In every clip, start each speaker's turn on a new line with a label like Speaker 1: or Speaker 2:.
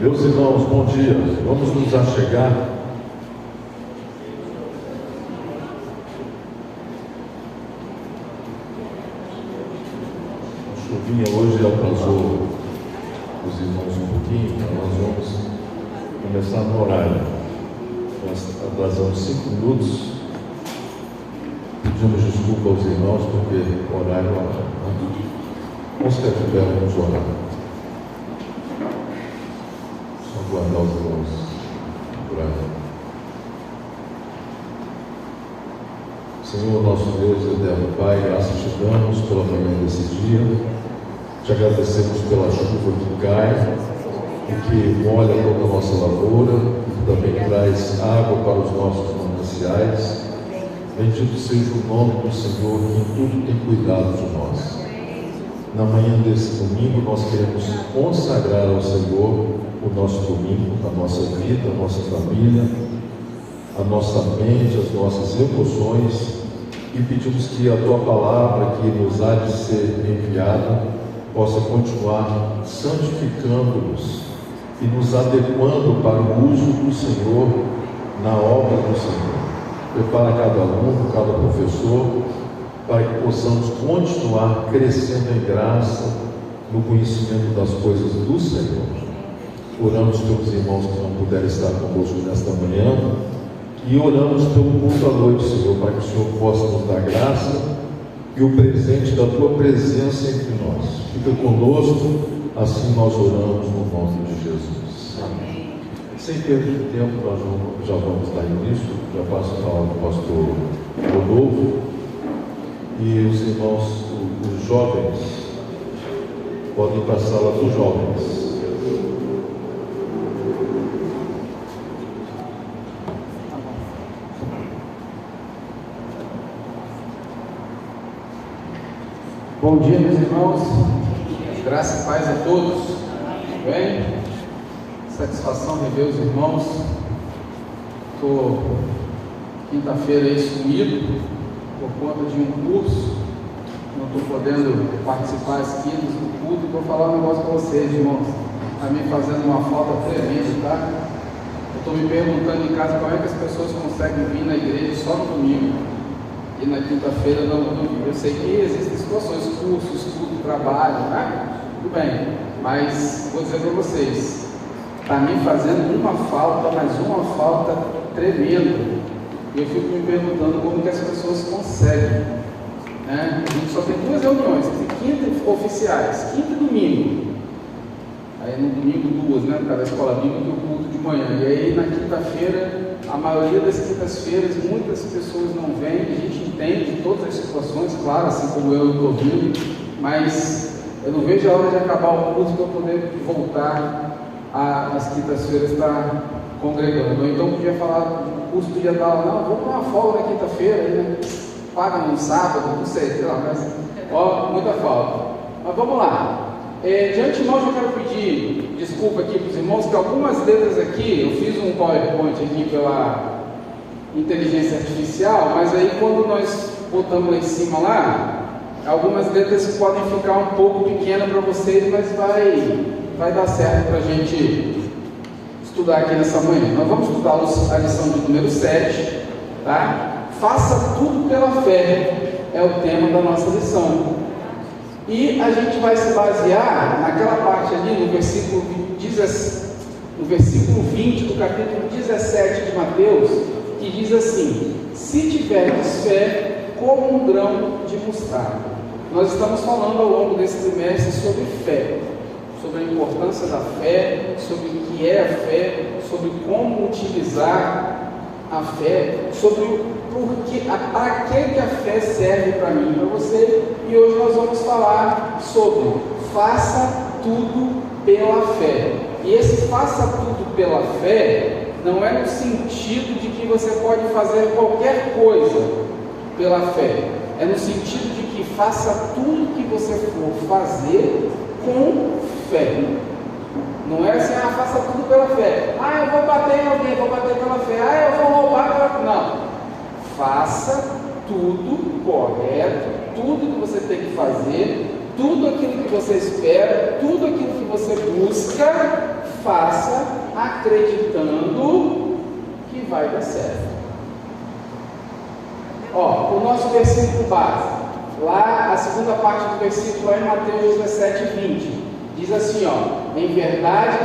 Speaker 1: Meus irmãos, bom dia. Vamos nos achegar. A chuvinha hoje atrasou os irmãos um pouquinho, então nós vamos começar no horário. Nós atrasamos 5 minutos. Pedimos desculpa aos irmãos porque o horário é hora. Vamos ficar de pé, vamos orar. Guardar os irmãos por aí. Senhor, nosso Deus, eterno Pai, graças te damos pela manhã desse dia, te agradecemos pela chuva que cai e que molha toda a nossa lavoura e que também traz água para os nossos mananciais. Bendito seja o nome do Senhor, que em tudo tem cuidado de nós. Na manhã desse domingo, nós queremos consagrar ao Senhor o nosso domingo, a nossa vida, a nossa família, a nossa mente, as nossas emoções, e pedimos que a Tua palavra, que nos há de ser enviada, possa continuar santificando-nos e nos adequando para o uso do Senhor na obra do Senhor. Prepara cada aluno, cada professor, para que possamos continuar crescendo em graça no conhecimento das coisas do Senhor. Oramos pelos irmãos que não puderam estar conosco nesta manhã e oramos pelo culto à noite, Senhor, para que o Senhor possa nos dar graça e o presente da Tua presença entre nós. Fica conosco, assim nós oramos no nome de Jesus. Amém. Sem perda de tempo, nós já vamos dar início. Já passo a falar do pastor Rodolfo e os irmãos, os jovens, podem ir para a sala dos jovens.
Speaker 2: Bom dia, meus irmãos, graça e paz a todos. Tudo bem? Satisfação rever os irmãos. Estou quinta-feira aí sumido por conta de um curso, não estou podendo participar às quintas do culto. Vou falar um negócio para vocês, irmãos, está me fazendo uma falta tremenda, tá? Eu estou me perguntando em casa como é que as pessoas conseguem vir na igreja só no domingo e na quinta-feira não. Eu sei que existem situações, cursos, estudo, trabalho, né? Tudo bem, mas vou dizer para vocês, está me fazendo uma falta, mas uma falta tremenda. E eu fico me perguntando como que as pessoas conseguem, né? A gente só tem 2 reuniões, quinta oficiais, quinta e domingo. Aí no domingo 2, né? Por causa da escola bíblica e o culto de manhã. E aí na quinta-feira, a maioria das quintas-feiras, muitas pessoas não vêm. A gente entende todas as situações, claro, assim como eu estou vindo, mas eu não vejo a hora de acabar o culto para eu poder voltar às quintas-feiras estar congregando. Ou então podia falar, o curso podia dar lá, não, vamos dar uma folga na quinta-feira, né? Paga no sábado, não sei lá, mas ó, muita falta. Mas vamos lá. De antemão eu quero pedir desculpa aqui para os irmãos, que algumas letras aqui, eu fiz um PowerPoint aqui pela inteligência artificial, mas aí quando nós botamos lá em cima lá, algumas letras podem ficar um pouco pequenas para vocês, mas vai dar certo para a gente estudar aqui nessa manhã. Nós vamos estudar a lição de número 7, tá? Faça tudo pela fé, é o tema da nossa lição. E a gente vai se basear naquela parte ali, no versículo 20 do capítulo 17 de Mateus, que diz assim: se tiverdes fé como um grão de mostarda. Nós estamos falando ao longo desse trimestre sobre fé, sobre a importância da fé, sobre o que é a fé, sobre como utilizar a fé, sobre para que a fé serve para mim e para você. E hoje nós vamos falar sobre faça tudo pela fé. E esse faça tudo pela fé não é no sentido de que você pode fazer qualquer coisa pela fé, é no sentido de que faça tudo que você for fazer com fé. Não é assim, faça tudo pela fé. Eu vou bater em alguém, vou bater pela fé. Eu vou roubar pela fé. Não. Faça tudo correto, tudo que você tem que fazer, tudo aquilo que você espera, tudo aquilo que você busca, faça acreditando que vai dar certo. Ó, o nosso versículo base, lá a segunda parte do versículo, lá em Mateus 17, 20, diz assim, ó: em verdade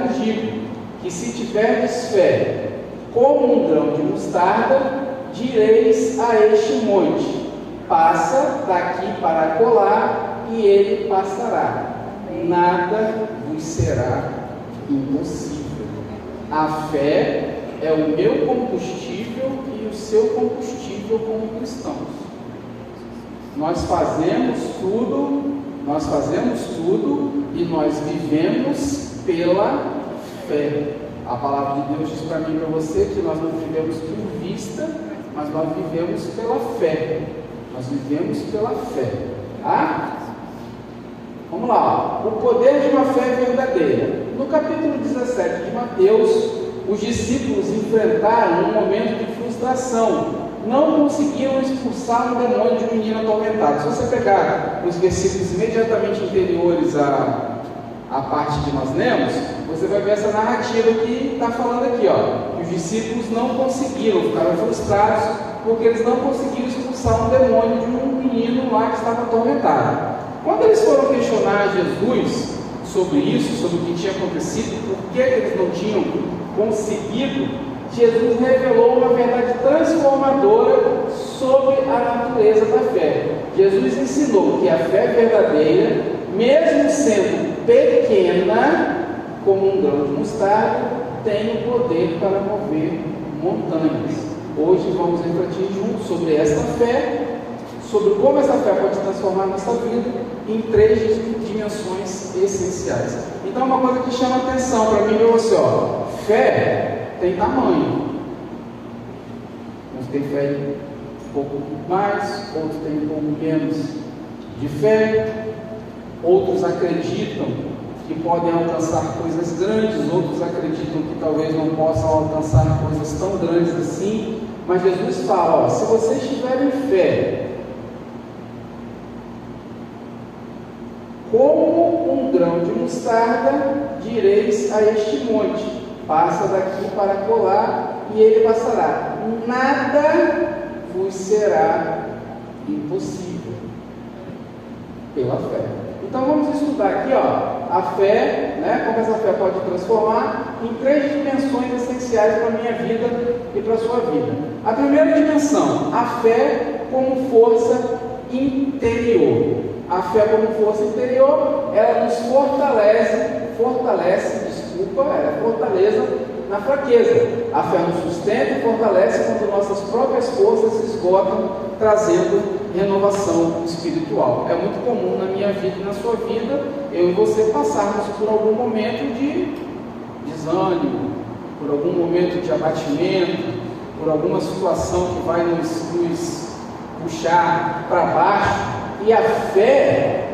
Speaker 2: vos digo, que se tiverdes fé, como um grão de mostarda, direis a este monte: passa daqui para acolá, e ele passará. Nada vos será impossível. A fé é o meu combustível e o seu combustível como cristãos. Nós fazemos tudo e nós vivemos pela fé. A palavra de Deus diz para mim e para você que nós não vivemos por vista, mas nós vivemos pela fé. Nós vivemos pela fé. Tá? Vamos lá. O poder de uma fé verdadeira. No capítulo 17 de Mateus, os discípulos enfrentaram um momento de frustração. Não conseguiram expulsar um demônio de um menino atormentado. Se você pegar os versículos imediatamente anteriores à parte que nós lemos, você vai ver essa narrativa que está falando aqui, ó, que os discípulos não conseguiram, ficaram frustrados porque eles não conseguiram expulsar um demônio de um menino lá que estava atormentado. Quando eles foram questionar Jesus sobre isso, sobre o que tinha acontecido, por que eles não tinham conseguido, Jesus revelou uma verdade transformadora sobre a natureza da fé. Jesus ensinou que a fé verdadeira, mesmo sendo pequena, como um grão de mostarda, tem o poder para mover montanhas. Hoje vamos refletir juntos sobre esta fé, sobre como essa fé pode transformar a nossa vida em 3 dimensões essenciais. Então, uma coisa que chama atenção para mim e para você, ó, fé tem tamanho. Uns têm fé um pouco mais, outros têm um pouco menos de fé, outros acreditam que podem alcançar coisas grandes, outros acreditam que talvez não possam alcançar coisas tão grandes assim, mas Jesus fala, ó, se vocês tiverem fé como um grão de mostarda, direis a este monte: passa daqui para acolá, e ele passará. Nada vos será impossível pela fé. Então vamos estudar aqui, ó, a fé, né? Como essa fé pode transformar em 3 dimensões essenciais para a minha vida e para a sua vida. A primeira dimensão, a fé como força interior. A fé como força interior, ela nos fortalece na fraqueza. A fé nos sustenta e fortalece quando nossas próprias forças se esgotam, trazendo renovação espiritual. É muito comum na minha vida e na sua vida, eu e você passarmos por algum momento de desânimo, por algum momento de abatimento, por alguma situação que vai nos puxar para baixo. E a fé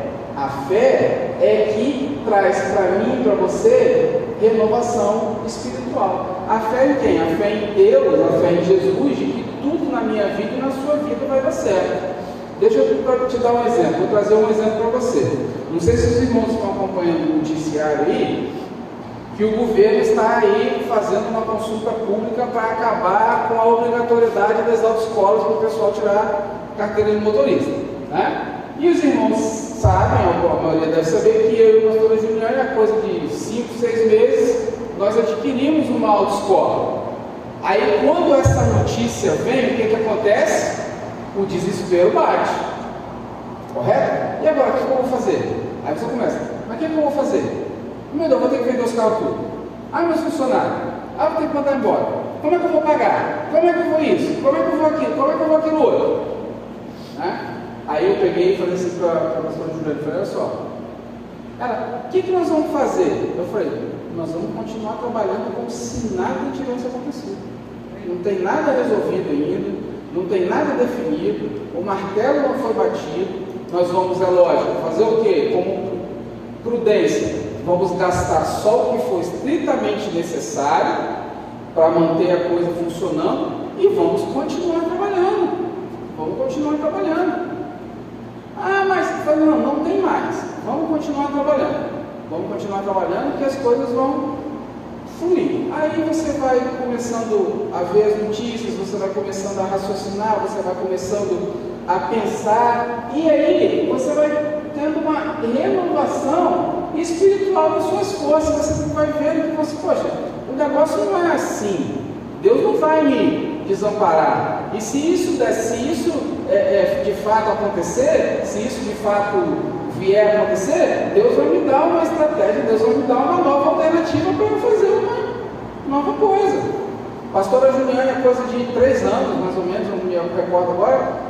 Speaker 2: é que traz para mim e para você renovação espiritual. A fé em quem? A fé em Deus, a fé em Jesus, de que tudo na minha vida e na sua vida vai dar certo. Deixa eu te dar um exemplo, vou trazer um exemplo para você. Não sei se os irmãos estão acompanhando o noticiário aí, que o governo está aí fazendo uma consulta pública para acabar com a obrigatoriedade das autoescolas para o pessoal tirar carteira de motorista, né? E os irmãos sabem, a maioria deve saber, que eu e o pastor Juliano, a coisa de 5, 6 meses, nós adquirimos uma autoescola. Aí quando essa notícia vem, o que acontece? O desespero bate, correto? E agora, o que eu vou fazer? Aí você começa, mas o que eu vou fazer? Meu Deus, vou ter que vender os carros tudo. Ah, meus funcionários, vou ter que mandar embora. Como é que eu vou pagar? Como é que eu vou isso? Como é que eu vou aquilo? Como é que eu vou aquilo outro? Né? Aí eu peguei e falei assim para a pastora Juliana, falei, olha só, ela, o que nós vamos fazer? Eu falei, nós vamos continuar trabalhando como se nada tivesse acontecido. Não tem nada resolvido ainda, não tem nada definido, o martelo não foi batido, nós vamos, é lógico, fazer o quê? Como prudência, vamos gastar só o que for estritamente necessário para manter a coisa funcionando e vamos continuar trabalhando. Vamos continuar trabalhando. Ah, mas não tem mais. Vamos continuar trabalhando. vamos continuar trabalhando que as coisas vão fluir. Aí você vai começando a ver as notícias, você vai começando a raciocinar, você vai começando a pensar, e aí você vai tendo uma renovação espiritual das suas forças. Você vai vendo que você, poxa, o negócio não é assim, Deus não vai me desamparar, e se isso de fato acontecer, se isso de fato vier a acontecer, Deus vai me dar uma estratégia, Deus vai me dar uma nova alternativa para eu fazer uma nova coisa. Pastora Juliana, coisa de 3 anos, mais ou menos, não me recordo agora,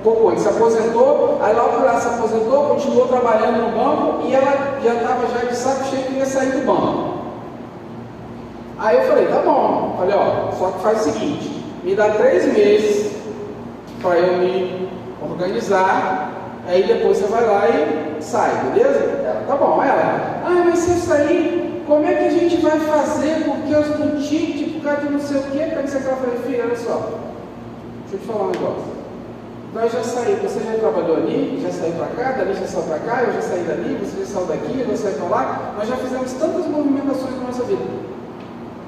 Speaker 2: pouco antes, se aposentou, aí logo que ela se aposentou, continuou trabalhando no banco, e ela já estava já de saco cheio que ia sair do banco. Aí eu falei, tá bom, falei, ó, só que faz o seguinte, me dá 3 meses para eu me organizar, aí depois você vai lá e sai, beleza? Ela, tá bom. Ela, mas se eu sair, como é que a gente vai fazer? Porque os boutiques, por causa de não sei o quê, para que você fala, filha, olha só, deixa eu te falar um negócio. Nós já saímos, você já trabalhou ali, já saiu para cá, dali já saiu para cá, eu já saí dali, você já saiu daqui, eu já saí para lá, nós já fizemos tantas movimentações na nossa vida.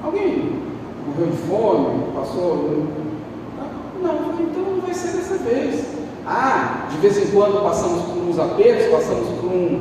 Speaker 2: Alguém morreu de fome, passou... Não, então não vai ser dessa vez. De vez em quando passamos por uns apertos, passamos por um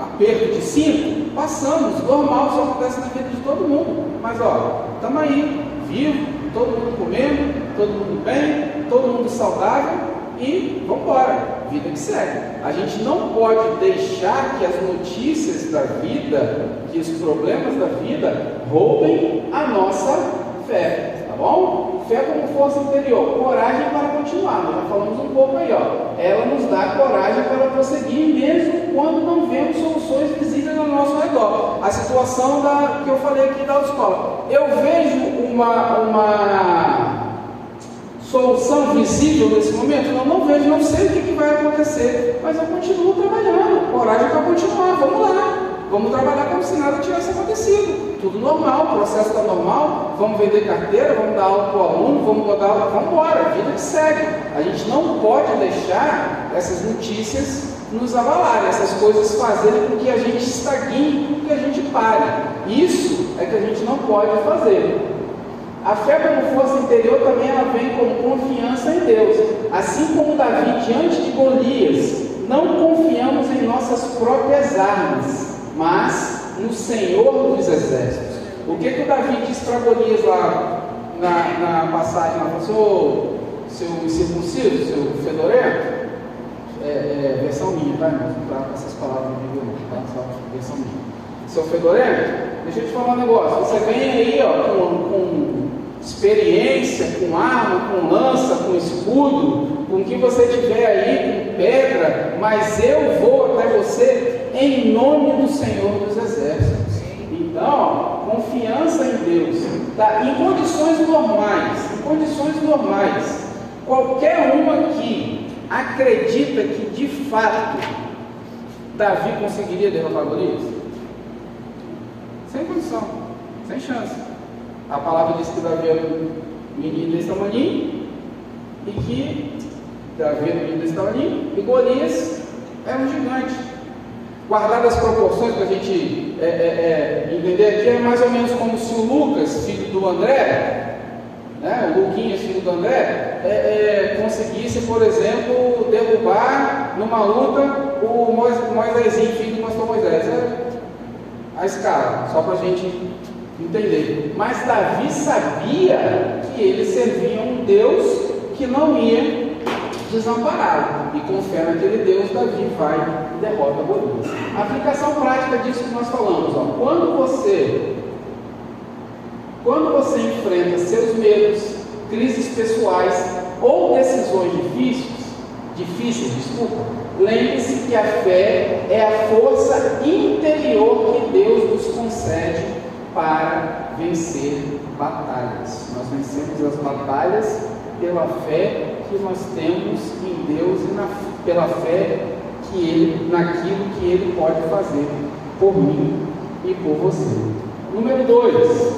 Speaker 2: aperto de cinto, passamos, normal, isso acontece na vida de todo mundo. Mas estamos aí, vivos, todo mundo comendo, todo mundo bem, todo mundo saudável e vamos embora, vida que segue. A gente não pode deixar que as notícias da vida, que os problemas da vida roubem a nossa fé, tá bom? Fé como força interior, coragem para continuar. Nós já falamos um pouco aí, ela nos dá coragem para prosseguir, mesmo quando não vemos soluções visíveis ao nosso redor. A situação que eu falei aqui da autoescola, eu vejo uma solução visível nesse momento? Não vejo, não sei o que vai acontecer, mas eu continuo trabalhando, coragem para continuar, vamos lá. Vamos trabalhar como se nada tivesse acontecido. Tudo normal, o processo está normal. Vamos vender carteira, vamos dar aula para o aluno, vamos embora, vida que segue. A gente não pode deixar essas notícias nos avalarem, essas coisas fazerem com que a gente estagne, com que a gente pare. Isso é que a gente não pode fazer. A fé como força interior também ela vem com confiança em Deus. Assim como Davi diante de Golias, não confiamos em nossas próprias armas, mas no Senhor dos Exércitos. O que o Davi disse para Golias lá na passagem? Lá, seu incircunciso, seu fedorento? Versão minha, tá, irmão? Não tá essas palavras no livro, tá? Só versão minha. Seu fedorento, deixa eu te falar um negócio. Você vem aí com experiência, com arma, com lança, com escudo, com o que você tiver aí, com pedra, mas eu vou até você em nome do Senhor dos Exércitos. Então, confiança em Deus, tá? Em condições normais, qualquer um aqui acredita que de fato Davi conseguiria derrotar Golias? Sem condição, sem chance. A palavra diz que Davi era um menino desse tamanho, e que Davi era um menino desse tamanho, e Golias era um gigante. Guardadas as proporções para a gente entender aqui, é mais ou menos como se o Lucas, filho do André, o Luquinhas, filho do André, conseguisse, por exemplo, derrubar numa luta o Moisésinho, filho do pastor Moisés. A escala, só para a gente entender. Mas Davi sabia que ele servia um Deus que não ia desamparado, e com fé naquele Deus, Davi vai e derrota Golias. A aplicação prática disso que nós falamos, quando você enfrenta seus medos, crises pessoais ou decisões difíceis, lembre-se que a fé é a força interior que Deus nos concede para vencer batalhas. Nós vencemos as batalhas pela fé que nós temos em Deus e pela fé naquilo que Ele pode fazer por mim e por você. Número 2,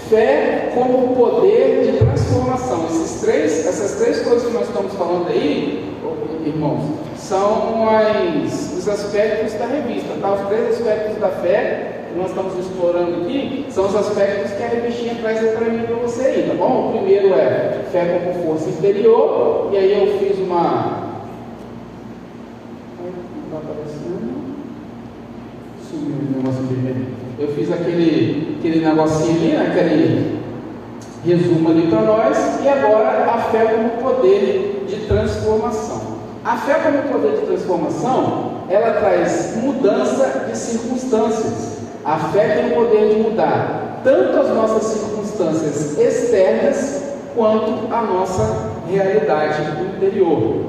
Speaker 2: Fé como poder de transformação. Essas três coisas que nós estamos falando aí, irmãos, são os aspectos da revista, tá? Os 3 aspectos da fé que nós estamos explorando aqui são os aspectos que a revistinha traz para mim e para você aí, tá bom? O primeiro é fé como força interior, e aí eu fiz uma... Não está aparecendo? Sumiu o negócio vermelho. Eu fiz aquele negocinho ali, né? Aquele resumo ali para nós, e agora a fé como poder de transformação. A fé como poder de transformação, ela traz mudança de circunstâncias. A fé tem o poder de mudar tanto as nossas circunstâncias externas, quanto a nossa realidade interior.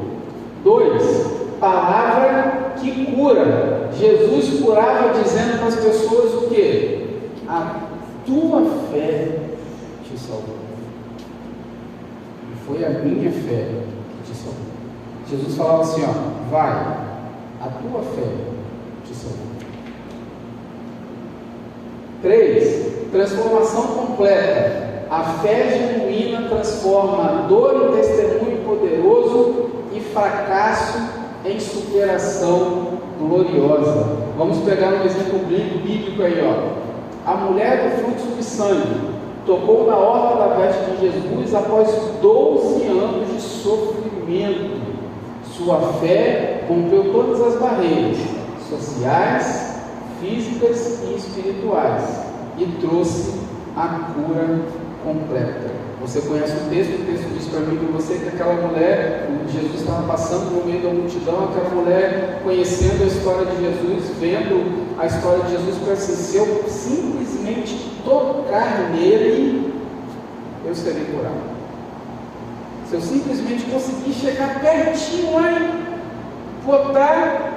Speaker 2: 2, palavra que cura. Jesus curava dizendo para as pessoas o quê? A tua fé te salvou. E foi a minha fé que te salvou. Jesus falava assim, ó, vai, a tua fé te salvou. 3, transformação completa. A fé genuína transforma dor em testemunho poderoso e fracasso em superação gloriosa. Vamos pegar um exemplo bíblico aí, ó. A mulher do fluxo de sangue tocou na orla da veste de Jesus após 12 anos de sofrimento. Sua fé rompeu todas as barreiras sociais, físicas e espirituais e trouxe a cura completa. Você conhece o texto diz para mim e para você que aquela mulher, Jesus estava passando no meio da multidão, aquela mulher conhecendo a história de Jesus, vendo a história de Jesus, para assim, se eu simplesmente tocar nele, eu serei curado. Se eu simplesmente conseguir chegar pertinho lá e botar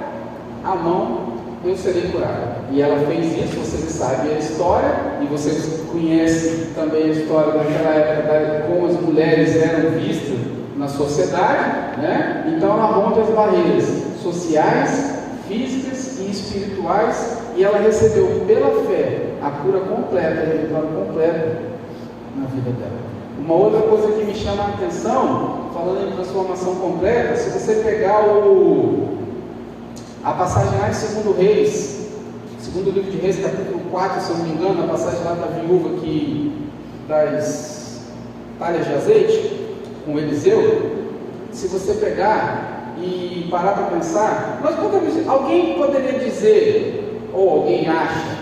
Speaker 2: a mão, eu serei curado. E ela fez isso, vocês sabem a história, e vocês conhecem também a história daquela época, como as mulheres eram vistas na sociedade, né? Então ela rompe as barreiras sociais, físicas e espirituais, e ela recebeu pela fé a cura completa, a vitória completa na vida dela. Uma outra coisa que me chama a atenção, falando em transformação completa, se você pegar a passagem lá em 2 Reis, segundo livro de Reis, capítulo 4, se eu não me engano, a passagem lá da viúva das talhas de azeite, com Eliseu, se você pegar e parar para pensar, alguém poderia dizer, ou alguém acha,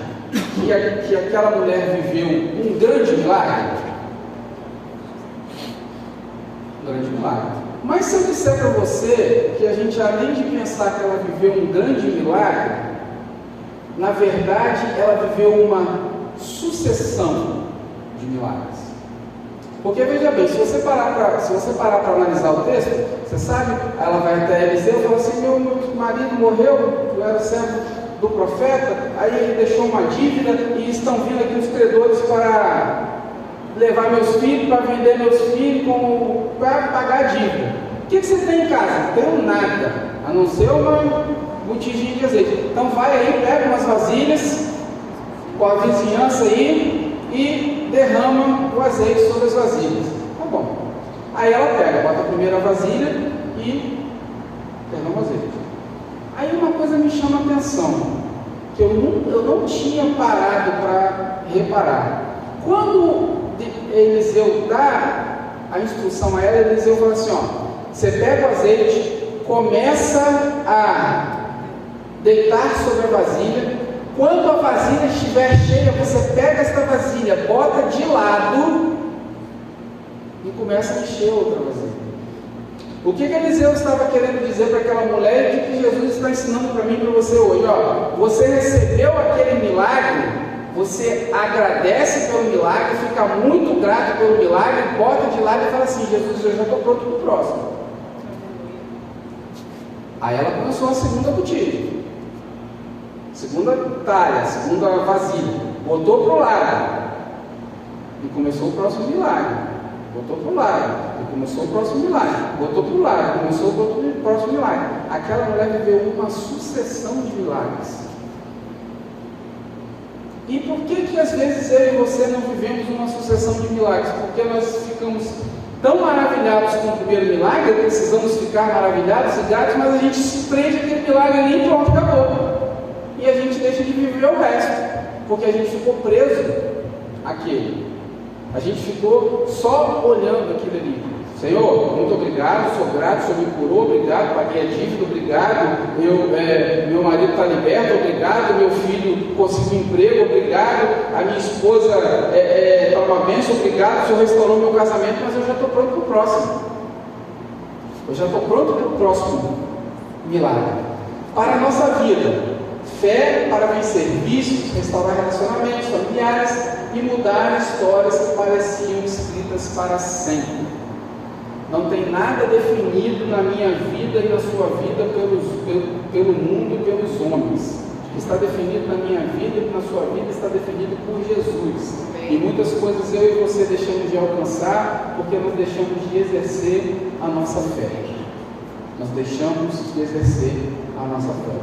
Speaker 2: que aquela mulher viveu um grande milagre? Um grande milagre. Mas se eu disser para você que a gente, além de pensar que ela viveu um grande milagre, na verdade ela viveu uma sucessão de milagres. Porque veja bem, se você parar para analisar o texto, você sabe, ela vai até Eliseu e fala assim, meu marido morreu, eu era servo do profeta, aí ele deixou uma dívida e estão vindo aqui os credores para levar meus filhos, para vender meus filhos, para pagar a dívida. O que você tem em casa? Não tenho nada, a não ser uma botijinha de azeite. Então vai aí, pega umas vasilhas com a vizinhança aí e derrama o azeite sobre as vasilhas. Tá bom. Aí ela pega, bota a primeira vasilha e derrama o azeite. Aí uma coisa me chama a atenção, que eu não tinha parado para reparar. Quando Eliseu dá a instrução a ela, Eliseu fala assim, você pega o azeite, começa a deitar sobre a vasilha, quando a vasilha estiver cheia, você pega esta vasilha, bota de lado e começa a encher outra vasilha. O que Eliseu estava querendo dizer para aquela mulher e o que Jesus está ensinando para mim e para você hoje? Você recebeu aquele milagre, você agradece pelo milagre, fica muito grato pelo milagre, bota de lado e fala assim, Jesus, eu já estou pronto para o próximo. Aí ela começou a segunda botija, segunda talha, segunda vasilha, botou para o lado e começou o próximo milagre, botou para o lado e começou o próximo milagre, botou para o lado e começou o próximo milagre. Aquela mulher viveu uma sucessão de milagres. E por que às vezes eu e você não vivemos uma sucessão de milagres? Porque nós ficamos tão maravilhados com o primeiro milagre, precisamos ficar maravilhados e gratos, mas a gente se prende aquele milagre ali e pronto, acabou. E a gente deixa de viver o resto, porque a gente ficou preso àquele. A gente ficou só olhando aquilo ali. Senhor, muito obrigado, sou grato, o Senhor me curou, obrigado, paguei a dívida, obrigado, meu marido está liberto, obrigado, meu filho conseguiu emprego, obrigado, a minha esposa está uma bênção, obrigado, o Senhor restaurou meu casamento, mas eu já estou pronto para o próximo. Eu já estou pronto para o próximo milagre. Para a nossa vida, fé para vencer vícios, restaurar relacionamentos familiares e mudar histórias que pareciam escritas para sempre. Não tem nada definido na minha vida e na sua vida pelo mundo e pelos homens. O que está definido na minha vida e na sua vida está definido por Jesus. E muitas coisas eu e você deixamos de alcançar porque nós deixamos de exercer a nossa fé. Nós deixamos de exercer a nossa fé.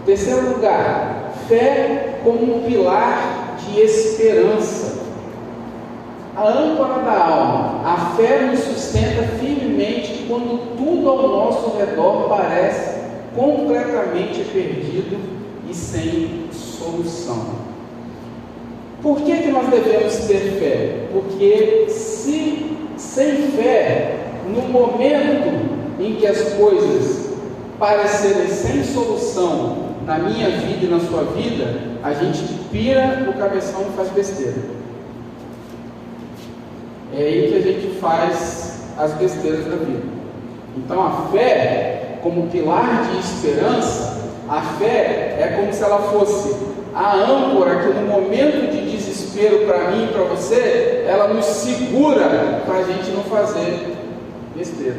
Speaker 2: Terceiro lugar, fé como um pilar de esperança. A âncora da alma, a fé nos sustenta firmemente quando tudo ao nosso redor parece completamente perdido e sem solução. Por que nós devemos ter fé? Porque sem fé, no momento em que as coisas parecerem sem solução na minha vida e na sua vida, a gente pira o cabeção e faz besteira. É aí que a gente faz as besteiras da vida. Então a fé, como pilar de esperança, a fé é como se ela fosse a âncora que no momento de desespero para mim e para você, ela nos segura para a gente não fazer besteira.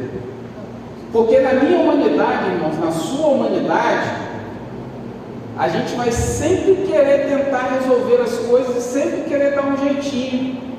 Speaker 2: Porque na minha humanidade, irmãos, na sua humanidade, a gente vai sempre querer tentar resolver as coisas e sempre querer dar um jeitinho,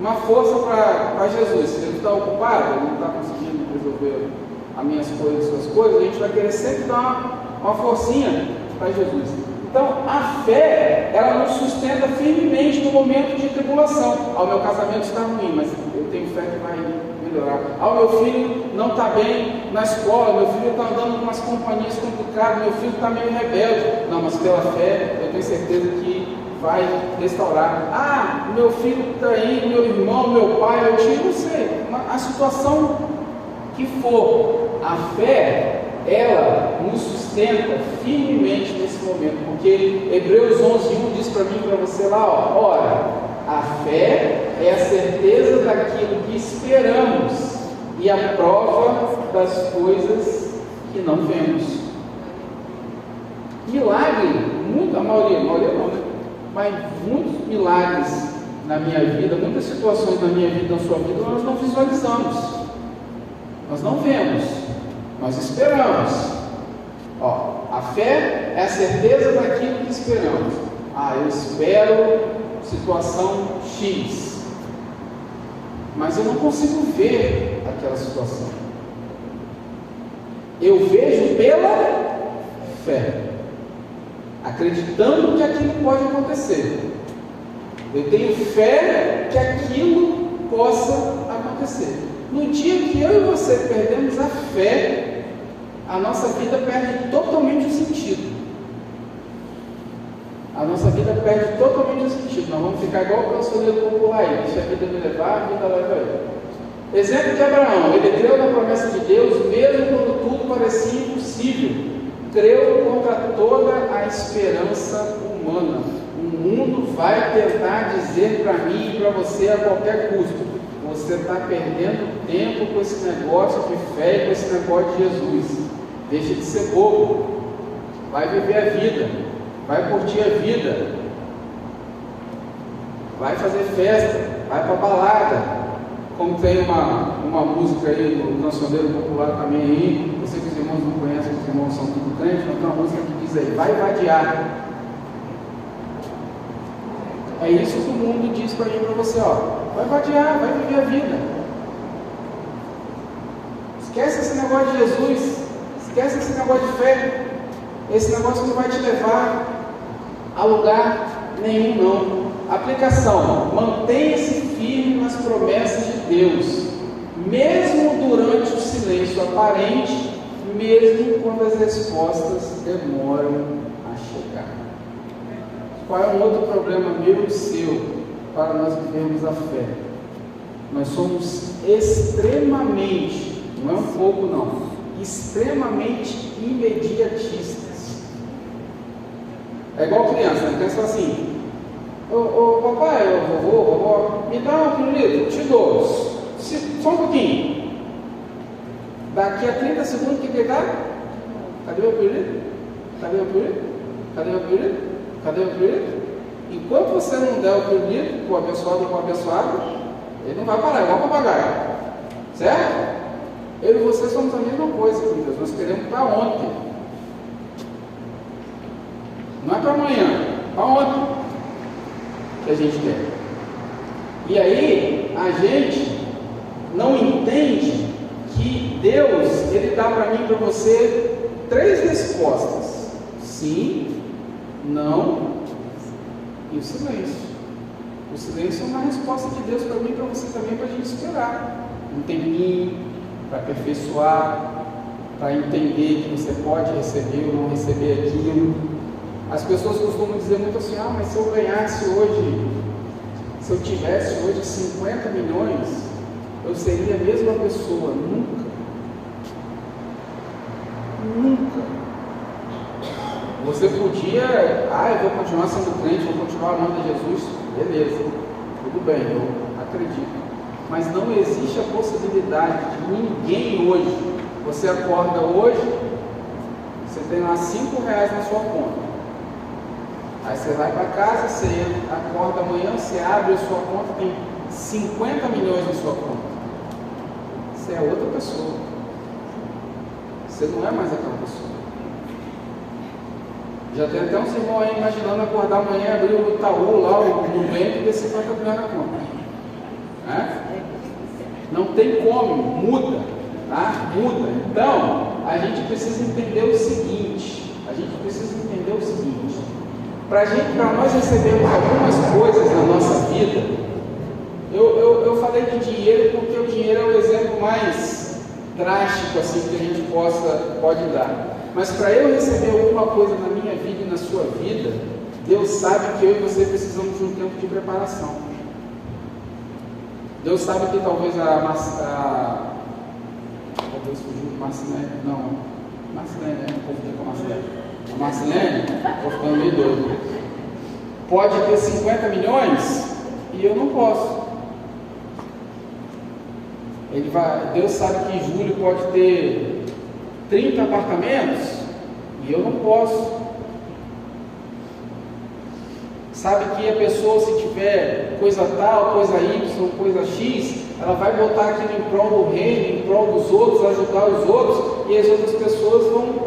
Speaker 2: uma força para Jesus. Se ele está ocupado, ele não está conseguindo resolver as minhas coisas, as suas coisas, a gente vai querer sempre dar uma forcinha para Jesus. Então, a fé, ela nos sustenta firmemente no momento de tribulação. O meu casamento está ruim, mas eu tenho fé que vai melhorar. O meu filho não está bem na escola, meu filho está andando com umas companhias complicadas, meu filho está meio rebelde. Não, mas pela fé, eu tenho certeza que vai restaurar. Meu filho está aí, meu irmão, meu pai, meu tio, não sei, a situação que for, a fé, ela nos sustenta firmemente nesse momento, porque Hebreus 11:1 diz para mim e para você lá, ora, a fé é a certeza daquilo que esperamos e a prova das coisas que não vemos. Milagre, a maioria não, né? Mas muitos milagres na minha vida, muitas situações na minha vida, na sua vida, nós não visualizamos, nós não vemos, nós esperamos. A fé é a certeza daquilo que esperamos. Eu espero situação X, mas eu não consigo ver aquela situação. Eu vejo pela fé, acreditando que aquilo pode acontecer. Eu tenho fé que aquilo possa acontecer. No dia que eu e você perdemos a fé, a nossa vida perde totalmente o sentido. A nossa vida perde totalmente o sentido. Nós vamos ficar igual o cancioneiro popular aí: deixa a vida me levar, a vida leva eu. Exemplo de Abraão: ele creu na promessa de Deus, mesmo quando tudo parecia impossível. Creu contra toda a esperança humana. O mundo vai tentar dizer para mim e para você a qualquer custo: você está perdendo tempo com esse negócio de fé e com esse negócio de Jesus. Deixa de ser bobo, vai viver a vida, vai curtir a vida, vai fazer festa, vai para balada. Como tem uma música aí do cancioneiro popular também aí, eu sei que os irmãos não conhecem, os irmãos são tudo crentes, mas tem uma música que diz aí: vai vadiar. É isso que o mundo diz para mim e para você, vai vadiar, vai viver a vida. Esquece esse negócio de Jesus, esquece esse negócio de fé, esse negócio que não vai te levar a lugar Nenhum não. Aplicação: mantenha-se firme nas promessas de Deus, mesmo durante o silêncio aparente, mesmo quando as respostas demoram a chegar. Qual é um outro problema meu e seu para nós vivermos a fé? Nós somos extremamente, não é um pouco não, extremamente imediatistas. É igual criança, né? Criança fala assim: ô papai, ô vovô, me dá um pirulito, te dou, só um pouquinho. Daqui a 30 segundos, o que dá? Cadê meu pirulito? Cadê meu pirulito? Cadê meu pirulito? Cadê meu pirulito? Enquanto você não der o pirulito para o abençoado ou para o abençoado, ele não vai parar, é igual papagaio. Certo? Eu e você somos a mesma coisa, queridos. Nós queremos para ontem. Não é para amanhã, para ontem que a gente quer. E aí, a gente não entende que Deus, Ele dá para mim e para você 3 respostas: sim, não e o silêncio. O silêncio é uma resposta de Deus para mim e para você também, para a gente esperar um tempinho, para aperfeiçoar, para entender que você pode receber ou não receber aquilo. As pessoas costumam dizer muito assim: ah, mas se eu ganhasse hoje, se eu tivesse hoje 50 milhões, eu seria a mesma pessoa. Nunca. Você podia, eu vou continuar sendo crente, vou continuar amando a Jesus, beleza, tudo bem, eu acredito. Mas não existe a possibilidade de ninguém hoje, você acorda hoje, você tem lá R$5 na sua conta. Aí você vai para casa, você acorda amanhã, você abre a sua conta, tem 50 milhões na sua conta. Você é outra pessoa. Você não é mais aquela pessoa. Já tem até uns irmãos aí imaginando acordar amanhã, abrir o Itaú lá, no banco e ter 50 milhões na conta. Não tem como, muda, tá? Muda. Então, a gente precisa entender o seguinte. Para nós recebermos algumas coisas na nossa vida, eu falei de dinheiro porque o dinheiro é o exemplo mais drástico assim, que a gente pode dar. Mas para eu receber alguma coisa na minha vida e na sua vida, Deus sabe que eu e você precisamos de um tempo de preparação. Deus sabe que talvez talvez fugiu de Marcelene, não, Marcelene, né? A Marcelene, estou ficando meio doido. Pode ter 50 milhões e eu não posso. Deus sabe que em julho pode ter 30 apartamentos e eu não posso. Sabe que a pessoa, se tiver coisa tal, coisa Y, coisa X, ela vai botar aquilo em prol do reino, em prol dos outros, ajudar os outros, e as outras pessoas vão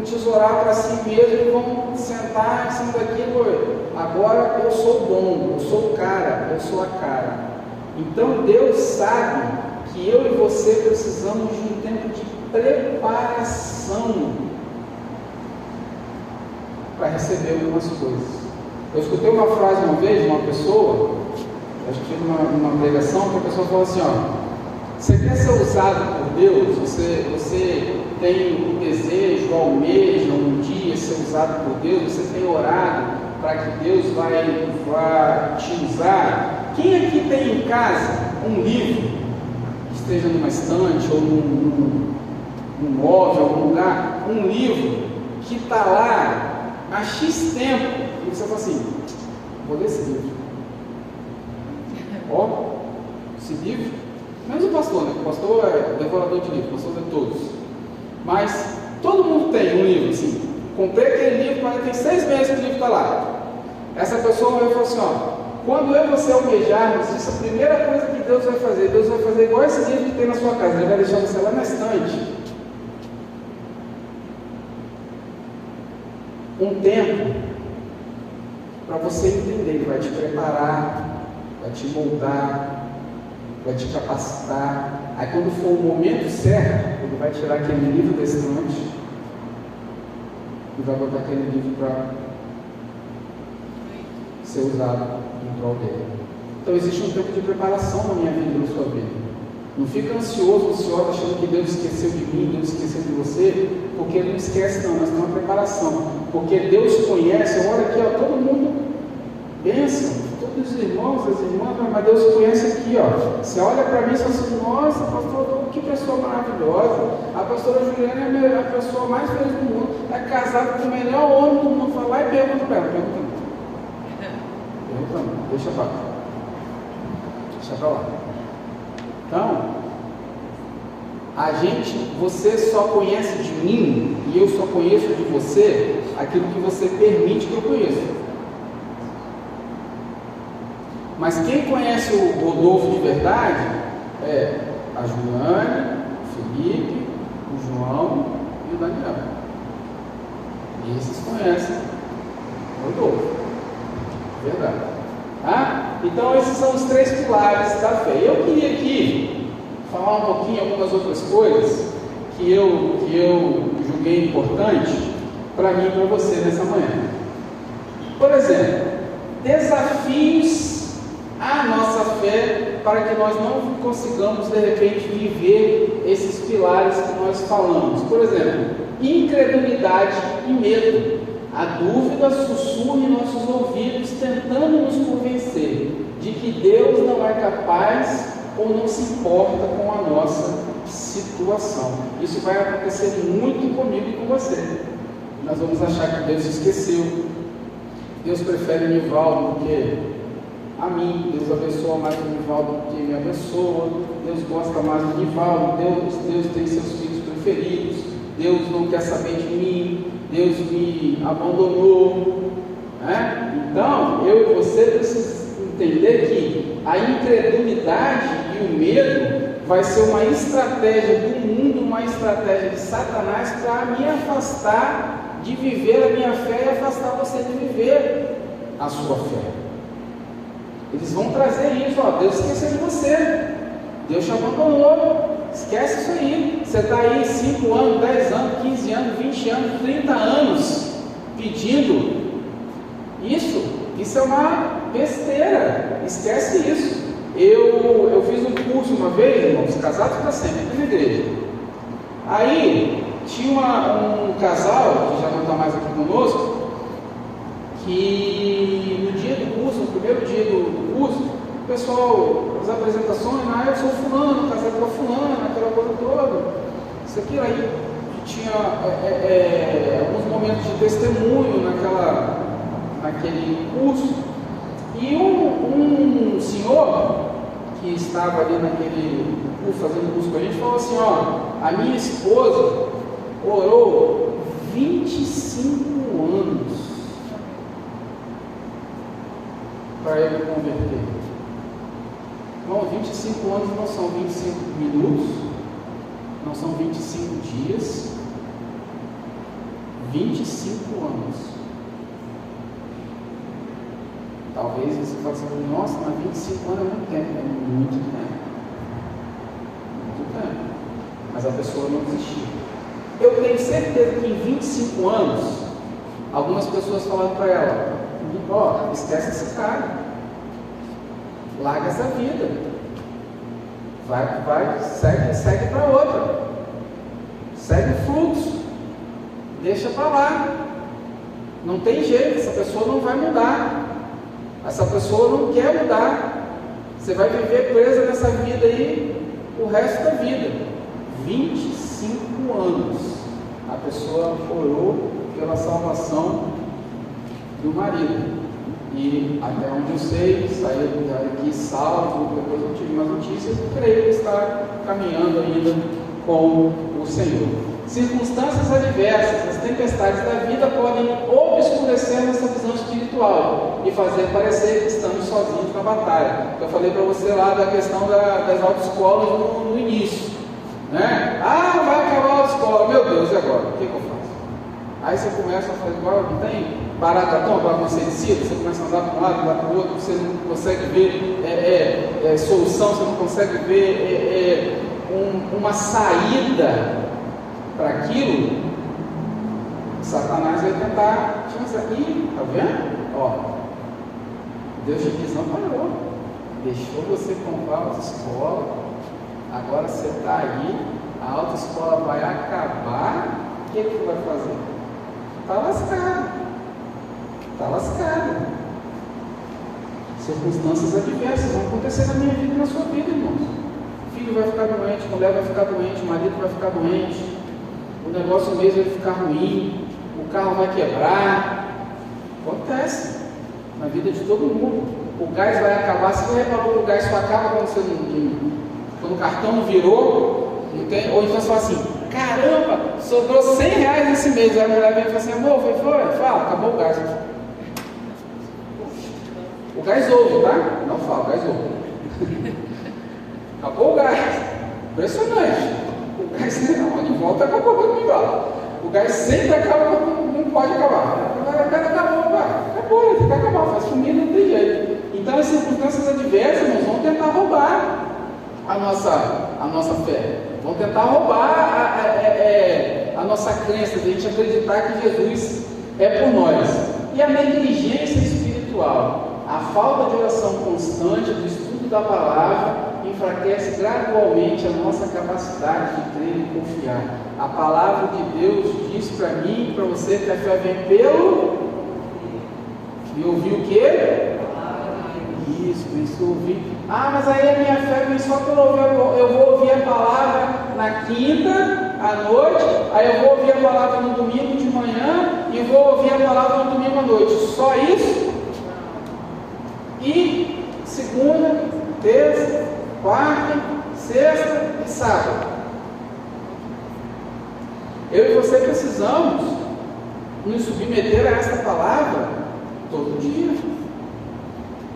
Speaker 2: tesourar para si mesmo e vão sentar em cima daquilo. Agora eu sou bom, eu sou o cara, eu sou a cara. Então Deus sabe que eu e você precisamos de um tempo de preparação para receber algumas coisas. Eu escutei uma frase uma vez de uma pessoa, acho que tive uma pregação, que a pessoa falou assim: você quer ser usado por Deus? Você tem um desejo, almeja um dia ser usado por Deus? Você tem orado para que Deus vai te usar? Quem aqui tem em casa um livro que esteja numa estante ou num móvel, algum lugar, um livro que está lá há X tempo, e você fala assim: vou ler esse livro. Esse livro, menos o pastor, né? O pastor é devorador de livros, o pastor lê todos. Mas todo mundo tem um livro assim. Comprei aquele livro, mas tem 6 meses que o livro está lá. Essa pessoa vai falar assim: quando eu e você almejarmos isso, a primeira coisa que Deus vai fazer igual esse livro que tem na sua casa, Ele vai deixar você lá na estante. Um tempo para você entender, Ele vai te preparar, vai te moldar, vai te capacitar. Aí quando for o momento certo, Ele vai tirar aquele livro da estante e vai botar aquele livro para ser usado em prol dele. Então existe um tempo de preparação na minha vida e na sua vida. Não fica ansioso, ansiosa, achando que Deus esqueceu de mim, Deus esqueceu de você, porque Ele não esquece não, mas tem uma preparação. Porque Deus conhece, olha aqui, ó, todo mundo, bênção, todos os irmãos, as irmãs, mas Deus conhece aqui, ó. Você olha para mim e fala assim, nossa, pastor, que pessoa maravilhosa. A pastora Juliana é a pessoa mais feliz do mundo, é casada com o melhor homem do mundo. Fala lá e pergunta para ela, pergunta não, deixa para lá. Então, você só conhece de mim e eu só conheço de você aquilo que você permite que eu conheça. Mas quem conhece o Rodolfo de verdade é a Juliane, o Felipe, o João e o Daniel. E esses conhecem o Rodolfo. Verdade. Então esses são os 3 pilares da fé. Eu queria aqui falar um pouquinho algumas outras coisas que eu julguei importante para mim e para você nessa manhã. Por exemplo, desafios à nossa fé para que nós não consigamos de repente viver esses pilares que nós falamos. Por exemplo, incredulidade e medo. A dúvida sussurra em nossos ouvidos, tentando nos convencer de que Deus não é capaz ou não se importa com a nossa situação. Isso vai acontecer muito comigo e com você. Nós vamos achar que Deus esqueceu. Deus prefere o Nivaldo do que a mim. Deus abençoa mais o Nivaldo do que me abençoa. Deus gosta mais do Nivaldo. Deus tem seus filhos preferidos. Deus não quer saber de mim. Deus me abandonou, né? Então, eu e você precisamos entender que a incredulidade e o medo vai ser uma estratégia do mundo, uma estratégia de Satanás para me afastar de viver a minha fé e afastar você de viver a sua fé. Eles vão trazer isso, ó, Deus esqueceu de você, Deus te abandonou. Esquece isso aí. Você está aí 5 anos, 10 anos, 15 anos, 20 anos, 30 anos pedindo isso. Isso é uma besteira. Esquece isso. Eu fiz um curso uma vez, irmãos, casados para sempre, aqui na igreja. Aí tinha um casal, que já não está mais aqui conosco, que no dia do curso, no primeiro dia do curso, o pessoal, as apresentações, eu sou fulano, casado com a fulana, aquela coisa toda, isso aqui aí, tinha alguns momentos de testemunho naquele curso, e um senhor que estava ali naquele curso, fazendo curso com a gente, falou assim, ó, a minha esposa orou 25 anos para ele converter. Irmão, 25 anos não são 25 minutos, não são 25 dias, 25 anos. Talvez você fale assim, nossa, mas 25 anos é muito tempo. É muito tempo. Muito tempo. Mas a pessoa não desistiu. Eu tenho certeza que em 25 anos, algumas pessoas falaram para ela, ó, esquece esse cara. Larga essa vida, segue para outra, segue o fluxo, deixa para lá, não tem jeito, essa pessoa não vai mudar, essa pessoa não quer mudar, você vai viver presa nessa vida aí o resto da vida. 25 anos a pessoa orou pela salvação do marido. E até onde eu sei, saiu daqui salvo, depois eu tive mais notícias, eu creio que está caminhando ainda com o Senhor. Circunstâncias adversas, as tempestades da vida podem obscurecer nossa visão espiritual e fazer parecer que estamos sozinhos na batalha. Eu falei para você lá da questão das autoescolas no início, né? Vai acabar a autoescola, meu Deus, e agora? O que eu faço? Aí você começa a fazer igual que tem barata tonta, bagunceicida, você começa a andar para um lado, andar para o outro, você não consegue ver solução, você não consegue ver uma saída para aquilo. Satanás vai tentar te mostrar. Ih, tá vendo? Ó, Deus te desamparou, deixou você comprar a autoescola, agora você está aí, a autoescola vai acabar, o que você vai fazer? Está lascado, está lascado. Circunstâncias adversas vão acontecer na minha vida e na sua vida, irmãos. O filho vai ficar doente, a mulher vai ficar doente, o marido vai ficar doente, o negócio mesmo vai ficar ruim, o carro vai quebrar. Acontece na vida de todo mundo. O gás vai acabar. Você já reparou que o gás só acaba quando o cartão não virou? Não tem? Ou então você fala assim: caramba, sobrou R$100 esse mês. Aí a mulher vem e fala assim: amor, foi? Fala, acabou o gás. O gás ouve, tá? Não fala, o gás ouve. Acabou o gás. Impressionante. O gás de volta acabou quando igual. O gás sempre acaba quando não pode acabar. Acabou, ele tem que acabar, faz comida, não tem jeito. Então as circunstâncias adversas nós vão tentar roubar a nossa fé, vão tentar roubar a nossa crença, de a gente acreditar que Jesus é por nós. E a negligência espiritual, a falta de oração constante, do estudo da palavra, enfraquece gradualmente a nossa capacidade de crer e confiar. A palavra de Deus diz para mim e para você que a fé vem pelo... E ouvir o quê? Isso, ouvir. Ah, mas aí a minha fé vem só pelo ouvir. Eu vou ouvir a palavra na quinta, à noite, aí eu vou ouvir a palavra no domingo de manhã e vou ouvir a palavra no domingo à noite. Só isso? E segunda, terça, quarta, sexta e sábado. Eu e você precisamos nos submeter a esta palavra todo dia.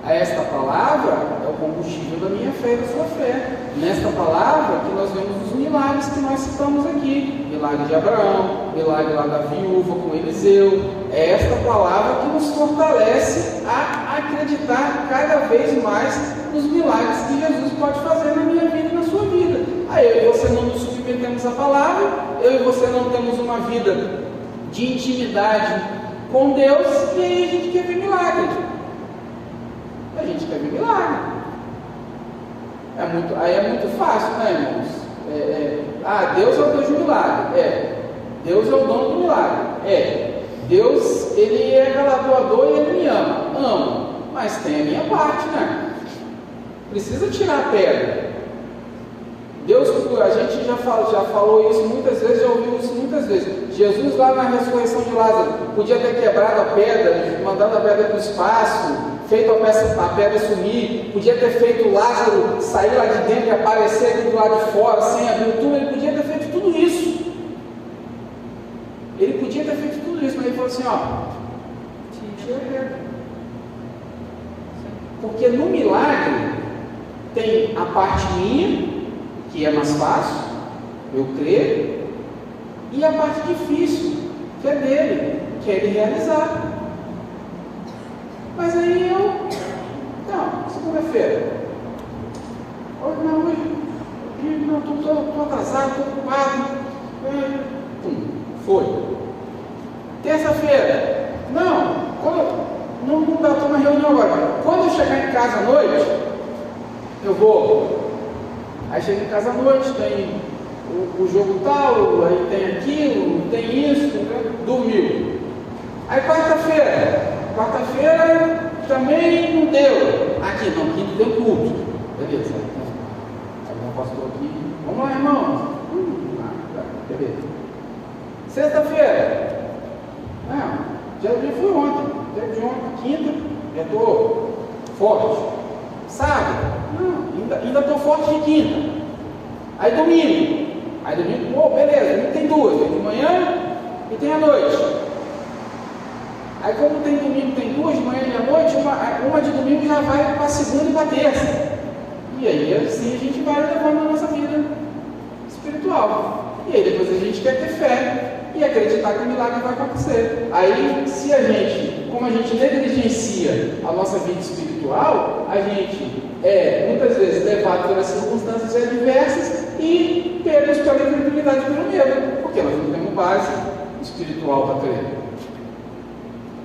Speaker 2: A esta palavra é o combustível da minha fé e da sua fé. Nesta palavra que nós vemos os milagres que nós citamos aqui. Milagre de Abraão, milagre lá da viúva com Eliseu. É esta palavra que nos fortalece a acreditar cada vez mais nos milagres que Jesus pode fazer na minha vida e na sua vida. Aí eu e você não nos submetemos à palavra, eu e você não temos uma vida de intimidade com Deus, e aí a gente quer ver milagre. A gente quer ver milagre. Aí é muito fácil, né, irmãos? Deus é o Deus do milagre. Deus é o dono do milagre. Deus, Ele é galardoador e Ele me ama. Amo. Mas tem a minha parte, né? Precisa tirar a pedra. Deus, a gente já falou isso muitas vezes, já ouviu isso muitas vezes. Jesus lá na ressurreição de Lázaro podia ter quebrado a pedra, mandado a pedra para o espaço, feito a pedra sumir, podia ter feito Lázaro sair lá de dentro e aparecer aqui do lado de fora, sem abrir o túmulo. Ele podia ter feito tudo isso. Ele podia ter feito tudo isso, mas ele falou assim, tira a pedra. Porque no milagre tem a parte minha, que é mais fácil, eu crer, e a parte difícil, que é dele, que é ele realizar. Mas aí segunda-feira, hoje estou atrasado, estou ocupado, foi. Terça-feira, não dá, estou na reunião agora. Quando eu chegar em casa à noite, eu vou. Aí chega em casa à noite, tem o jogo tal, aí tem aquilo, tem isso, dormiu. Aí quarta-feira também não deu. Aqui deu culto. Beleza. Aí o pastor aqui, vamos lá, irmão. Beleza. Sexta-feira, já fui ontem, quinta, já estou forte. Sábado, ainda estou forte de quinta. Aí domingo, beleza, domingo tem duas, tem de manhã e tem à noite. Aí como tem domingo, tem duas, de manhã e à noite, uma de domingo já vai para a segunda e para a terça. E aí assim a gente vai levando a nossa vida espiritual. E aí depois a gente quer ter fé e acreditar que o milagre vai acontecer. Aí, como a gente negligencia a nossa vida espiritual, a gente muitas vezes levado pelas circunstâncias adversas e perdemos pela incredulidade pelo medo, porque nós não temos base espiritual para crer.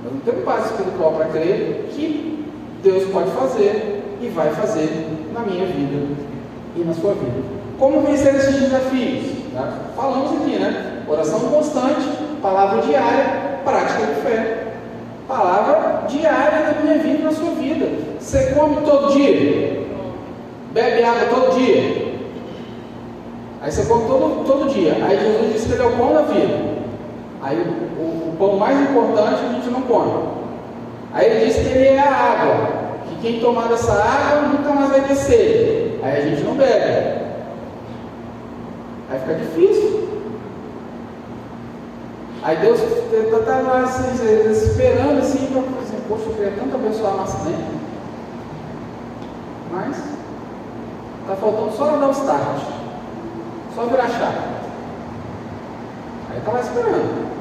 Speaker 2: Nós não temos base espiritual para crer que Deus pode fazer e vai fazer na minha vida e na sua vida. Como vencer esses desafios? Já falamos aqui, né? Oração constante, palavra diária, prática de fé. Palavra diária na minha vida e na sua vida. Você come todo dia? Bebe água todo dia? Aí você come todo dia. Aí Jesus disse que ele é o pão da vida. Aí o pão mais importante a gente não come. Aí ele disse que ele é a água, que quem tomar dessa água nunca mais vai ter sede. Aí a gente não bebe. Aí fica difícil. Aí Deus está lá assim, esperando assim, para assim, poxa, eu queria tanto abençoar a massa dentro. Mas está faltando só dar o start. Só virar a chave. Aí está lá esperando.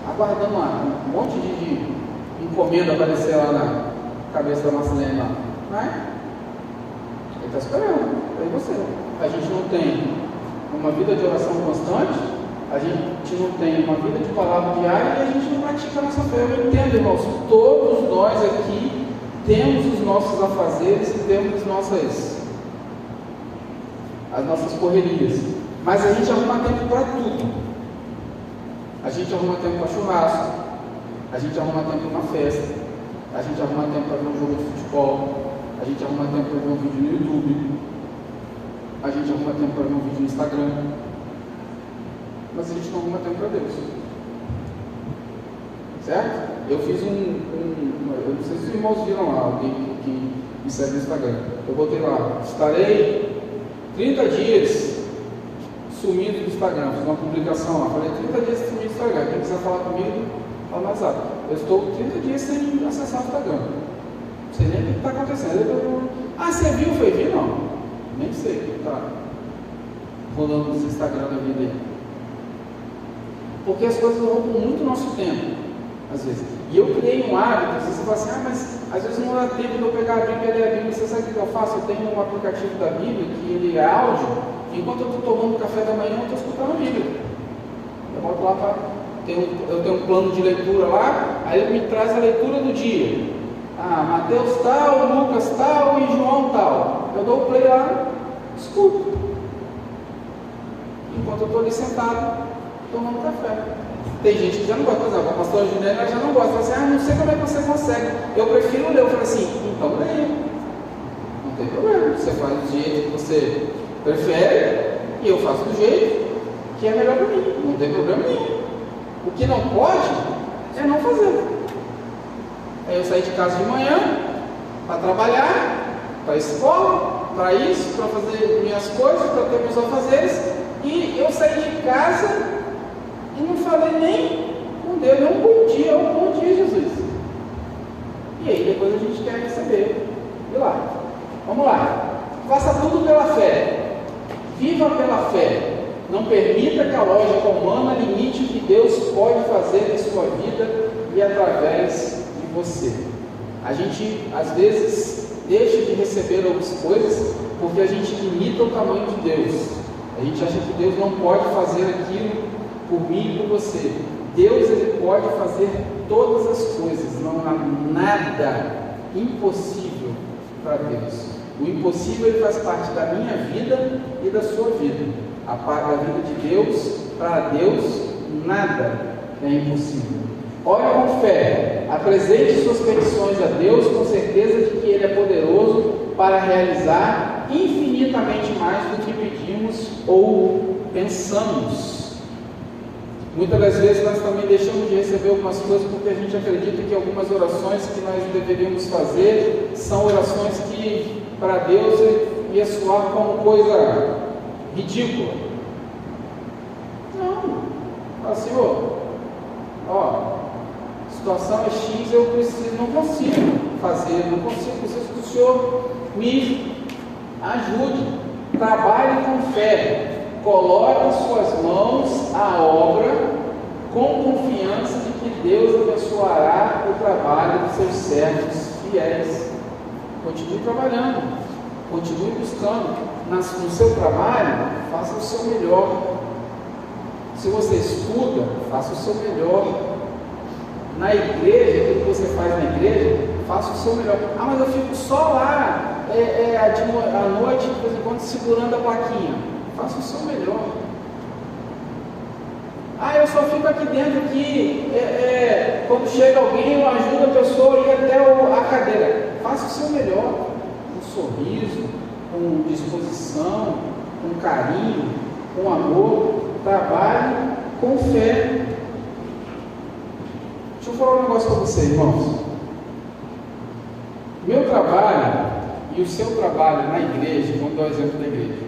Speaker 2: Aguardando um monte de encomenda aparecer lá na cabeça da Marcelene lá. Mas ele está esperando. Aí você. A gente não tem uma vida de oração constante, a gente não tem uma vida de palavra diária e a gente não pratica a nossa fé. Eu entendo, irmãos, todos nós aqui temos os nossos afazeres e temos as nossas correrias. Mas a gente arruma tempo para tudo. A gente arruma tempo para churrasco, a gente arruma tempo para uma festa, a gente arruma tempo para ver um jogo de futebol, a gente arruma tempo para ver um vídeo no YouTube, a gente arruma tempo para ver um vídeo no Instagram, mas a gente não arruma tempo para Deus. Certo? Eu fiz eu não sei se os irmãos viram lá, alguém que me segue no Instagram. Eu botei lá, estarei 30 dias sumido do Instagram, fiz uma publicação lá, falei 30 dias sumido do Instagram, quem quiser falar comigo, fala no WhatsApp. Eu estou 30 dias sem acessar o Instagram, não sei nem o que está acontecendo. Você viu? Foi vir? Não, nem sei o que está rolando no Instagram da vida aí, porque as coisas roubam muito nosso tempo, às vezes. E eu criei um hábito, você fala assim, mas às vezes não dá tempo de eu pegar a Bíblia e ler a Bíblia. Você sabe o que eu faço? Eu tenho um aplicativo da Bíblia que ele é áudio. Enquanto eu estou tomando café da manhã, eu estou escutando a Bíblia. Eu boto lá eu tenho um plano de leitura lá, aí ele me traz a leitura do dia. Mateus tal, Lucas tal e João tal. Eu dou o play lá, escuto. Enquanto eu estou ali sentado, tomando café. Tem gente que já não gosta, por exemplo, a pastora Juliana já não gosta. Fala assim, não sei como é que você consegue. Eu prefiro ler. Eu falei assim, então leia. Não tem problema. Você faz do jeito que você prefere e eu faço do jeito que é melhor para mim. Não tem problema nenhum. O que não pode é não fazer. Aí eu saí de casa de manhã para trabalhar, para a escola, para isso, para fazer minhas coisas, para ter meus afazeres. E eu saí de casa e não falei nem com Deus, nem um bom dia, Jesus. E aí depois a gente quer receber. E lá, vamos lá. Faça tudo pela fé. Viva pela fé. Não permita que a lógica humana limite o que Deus pode fazer em sua vida e através de você. A gente, às vezes, deixa de receber algumas coisas porque a gente limita o tamanho de Deus. A gente acha que Deus não pode fazer aquilo por mim e por você. Deus, ele pode fazer todas as coisas. Não há nada impossível para Deus. O impossível, ele faz parte da minha vida e da sua vida. A vida de Deus, para Deus, nada é impossível. Ore com fé, apresente suas petições a Deus com certeza de que Ele é poderoso para realizar infinitamente mais do que pedimos ou pensamos. Muitas das vezes nós também deixamos de receber algumas coisas porque a gente acredita que algumas orações que nós deveríamos fazer são orações que para Deus ia soar como coisa ridícula. Não. Fala, Senhor, a situação é X, eu não consigo fazer, preciso que o Senhor me ajude. Trabalhe com fé, coloque em suas mãos a obra com confiança de que Deus abençoará o trabalho dos seus servos fiéis. Continue trabalhando, continue buscando. No seu trabalho, faça o seu melhor. Se você estuda, faça o seu melhor. Na igreja, o que você faz na igreja, faça o seu melhor. Ah, mas eu fico só lá à noite, de vez em quando, segurando a plaquinha. Faça o seu melhor. Ah, eu só fico aqui dentro quando chega alguém, eu ajudo a pessoa a ir até a cadeira. Faça o seu melhor, com sorriso, com disposição, com carinho, com amor. Trabalhe com fé. Deixa eu falar um negócio para vocês, irmãos. Meu trabalho e o seu trabalho na igreja, vamos dar o exemplo da igreja.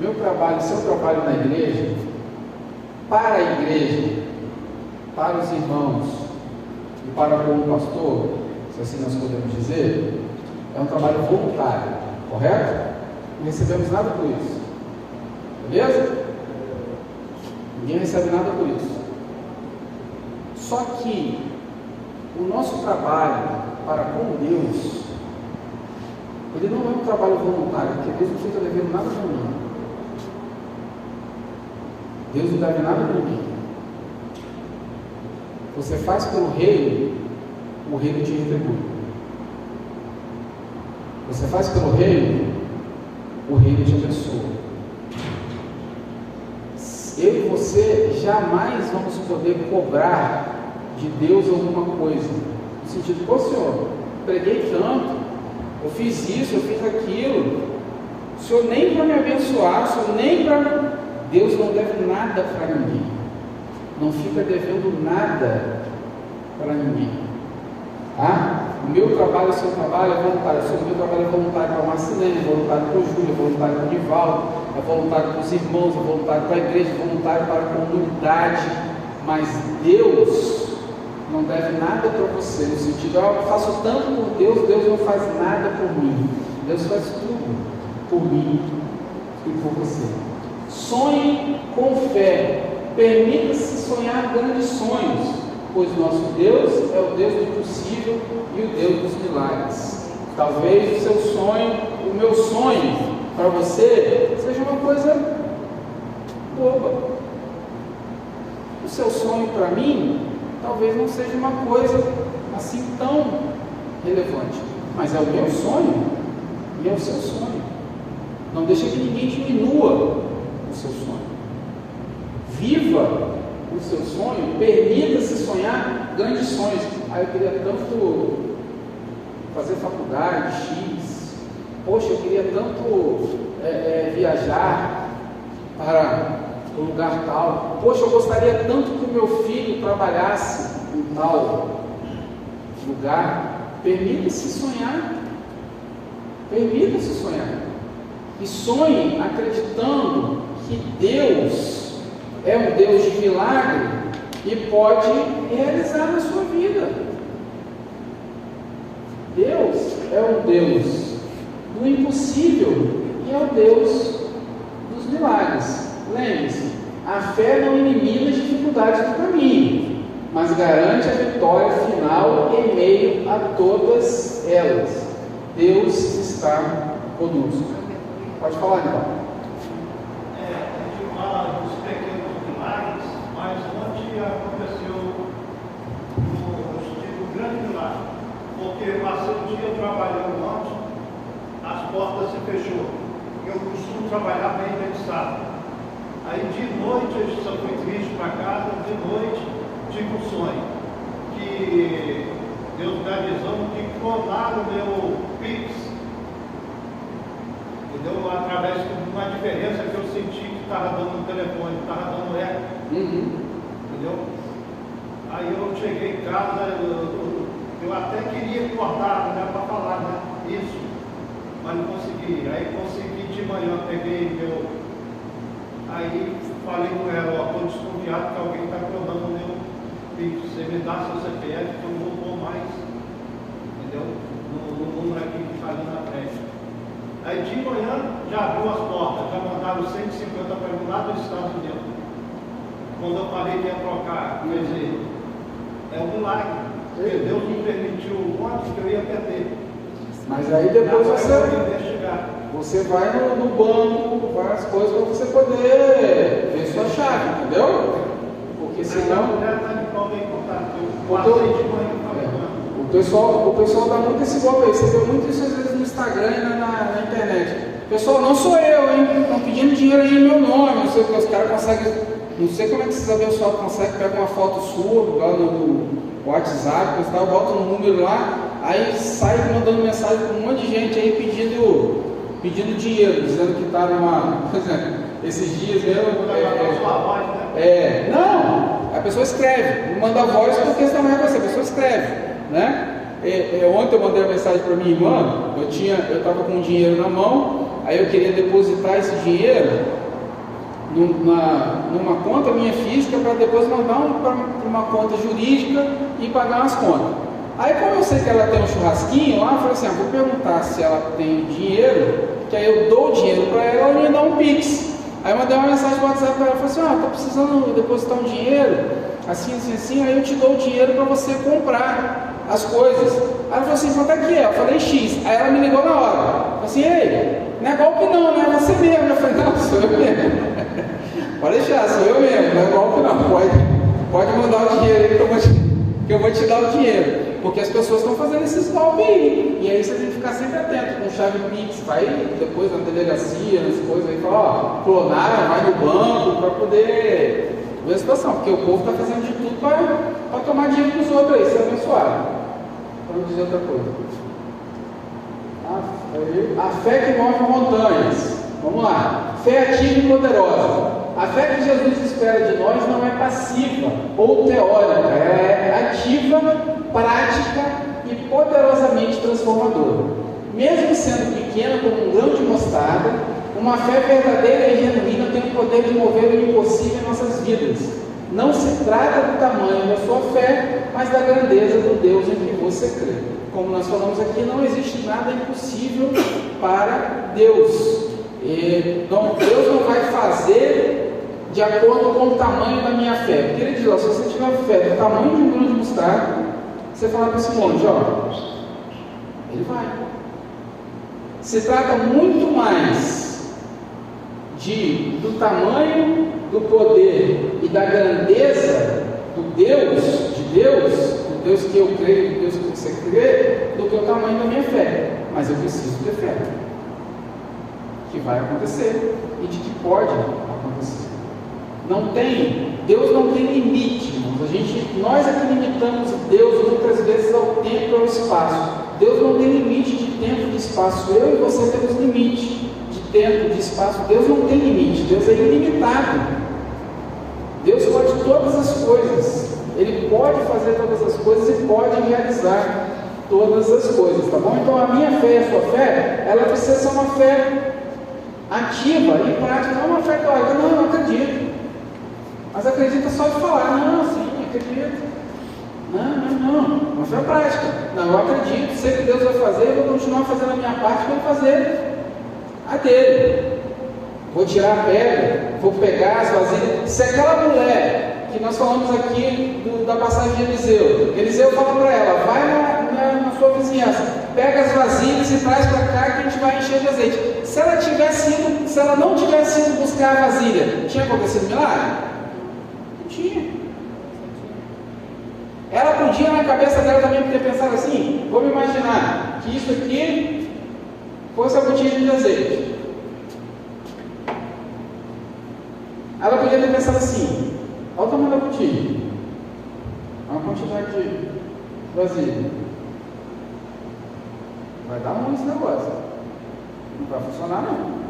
Speaker 2: Meu trabalho e seu trabalho na igreja, para a igreja, para os irmãos e para o pastor, se assim nós podemos dizer, é um trabalho voluntário, correto? Não recebemos nada por isso, beleza? Ninguém recebe nada por isso. Só que o nosso trabalho para com Deus, ele não é um trabalho voluntário, porque Deus não fica devendo nada para mim. Deus não deve nada para mim. Você faz pelo reino, o reino te retribui. Você faz pelo reino, o reino te abençoa. Eu e você jamais vamos poder cobrar de Deus alguma coisa. No sentido, pô Senhor, preguei tanto, eu fiz isso, eu fiz aquilo. O Senhor nem para me abençoar, o Senhor nem para... Deus não deve nada para ninguém. Não fica devendo nada para ninguém. Tá? O meu trabalho, o seu trabalho é voluntário. O meu trabalho é voluntário para a Marcelene, é voluntário para o Júlio, é voluntário para o Nivaldo, é voluntário para os irmãos, é voluntário para a igreja, é voluntário para a comunidade. Mas Deus não deve nada para você. No sentido, eu faço tanto por Deus, Deus não faz nada por mim. Deus faz tudo por mim e por você. Sonhe com fé, permita-se sonhar grandes sonhos, pois nosso Deus é o Deus do impossível e o Deus dos milagres. Talvez o seu sonho, o meu sonho para você seja uma coisa boba. O seu sonho para mim talvez não seja uma coisa assim tão relevante, mas é o meu sonho e é o seu sonho. Não deixe que ninguém diminua o seu sonho. Viva o seu sonho, permita-se sonhar grandes sonhos. Eu queria tanto fazer faculdade X, poxa, eu queria tanto viajar para um lugar tal, poxa, eu gostaria tanto que o meu filho trabalhasse em tal lugar. Permita-se sonhar, permita-se sonhar, e sonhe acreditando que Deus é um Deus de milagre e pode realizar na sua vida. Deus é um Deus do impossível e é o Deus dos milagres. Lembre-se, a fé não elimina as dificuldades do caminho, mas garante a vitória final em meio a todas elas. Deus está conosco. Pode falar, então.
Speaker 3: Dos pequenos milagres, mas onde aconteceu o grande milagre, porque passei o dia trabalhando ontem, as portas se fechou. Eu costumo trabalhar bem pensado. Aí de noite eu só fui triste para casa, de noite tive um sonho que Deus me avisou que clonaram o meu Pix. Entendeu? Através de uma diferença que eu senti que estava dando no telefone, estava dando eco. Entendeu? Aí eu cheguei em casa, eu até queria cortar, né, para falar, né, isso, mas não consegui. Aí consegui de manhã, peguei meu. Aí falei com ela, ó, estou desconfiado que alguém está clonando o meu Pix. Você me dá seu CPF que eu não vou pôr mais, entendeu? No número aqui que está ali na frente. Aí de manhã já abriu as portas, já mandaram 150 para mim lá dos Estados Unidos. Quando eu falei que ia trocar, quer dizer, é um milagre, porque Deus me permitiu um monte que eu ia perder.
Speaker 2: Mas aí depois você vai no banco, várias coisas para você poder ver sua chave, entendeu? Porque senão.
Speaker 3: A mulher está de pau em contato. Eu passei de manhã.
Speaker 2: O pessoal dá muito esse golpe aí. Você vê muito isso às vezes no Instagram e na internet. Pessoal, não sou eu, hein? Estão pedindo dinheiro aí em meu nome. Não sei o que, os caras conseguem. Não sei como é que esses abençoados conseguem pegar uma foto sua lá no WhatsApp, bota um número lá, aí sai mandando mensagem para um monte de gente aí pedindo dinheiro, dizendo que está numa. Por exemplo, esses dias mesmo. Não, a pessoa escreve, não manda voz porque você não reconhece, a pessoa escreve, né? Ontem eu mandei uma mensagem para minha irmã, eu estava com dinheiro na mão, aí eu queria depositar esse dinheiro numa conta minha física para depois mandar para uma conta jurídica e pagar umas contas. Aí como eu sei que ela tem um churrasquinho lá, eu falei assim, vou perguntar se ela tem dinheiro, que aí eu dou o dinheiro para ela me dá um Pix. Aí eu mandei uma mensagem no WhatsApp para ela, falei assim, estou precisando depositar um dinheiro, assim, aí eu te dou o dinheiro para você comprar as coisas. Aí ela falou assim, quanto é que é? Eu falei X. Aí ela me ligou na hora. Eu falei assim, ei, não é golpe não, né? É você mesmo. Eu falei, não, sou eu mesmo. Pode deixar, sou eu mesmo, não é golpe não. Pode mandar o dinheiro aí que eu vou te dar o dinheiro. Porque as pessoas estão fazendo esses golpes aí. E aí você tem que ficar sempre atento com chave Pix. Vai depois na delegacia, nas coisas aí, fala, clonaram, vai no banco para poder ver a situação. Porque o povo está fazendo de tudo para tomar dinheiro dos outros aí, ser abençoado. Para não dizer outra coisa. A fé que move montanhas. Vamos lá. Fé ativa e poderosa. A fé que Jesus espera de nós não é passiva ou teórica, é ativa, prática e poderosamente transformadora. Mesmo sendo pequena como um grão de mostarda, uma fé verdadeira e genuína tem o poder de mover o impossível em nossas vidas. Não se trata do tamanho da sua fé, mas da grandeza do Deus em que você crê. Como nós falamos aqui, não existe nada impossível para Deus. Então, Deus não vai fazer de acordo com o tamanho da minha fé. Porque ele diz, se você tiver fé do tamanho de um grão de mostarda, você falar para esse monte, ele vai. Se trata muito mais do tamanho, do poder e da grandeza do Deus que eu creio, do Deus que você crê, do que o tamanho da minha fé. Mas eu preciso ter fé. Que vai acontecer e de que pode acontecer. Deus não tem limite, irmãos. Nós é que limitamos Deus muitas vezes ao tempo e ao espaço. Deus não tem limite de tempo e de espaço. Eu e você temos limite de tempo, de espaço. Deus não tem limite, Deus é ilimitado. Deus pode todas as coisas. Ele pode fazer todas as coisas e pode realizar todas as coisas, tá bom? Então a minha fé e a sua fé, ela precisa ser uma fé ativa e prática, não uma fé teórica. Não, eu não acredito. Mas acredita só de falar. Não, sim, acredito. Não. Uma fé prática. Não, eu acredito, sei que Deus vai fazer, eu vou continuar fazendo a minha parte para ele fazer a dele. Vou tirar a pedra, vou pegar as vasilhas. Se aquela mulher que nós falamos aqui da passagem de Eliseu fala para ela, vai na sua vizinhança, pega as vasilhas e traz para cá que a gente vai encher de azeite. Se ela não tivesse ido buscar a vasilha, tinha acontecido milagre? Não tinha. Ela podia na cabeça dela também ter pensado assim, vamos imaginar que isso aqui fosse a botija de azeite. Ela podia ter pensado assim, olha o tamanho da botija, uma quantidade de vasilha. Vai dar ruim esse negócio, não vai funcionar não.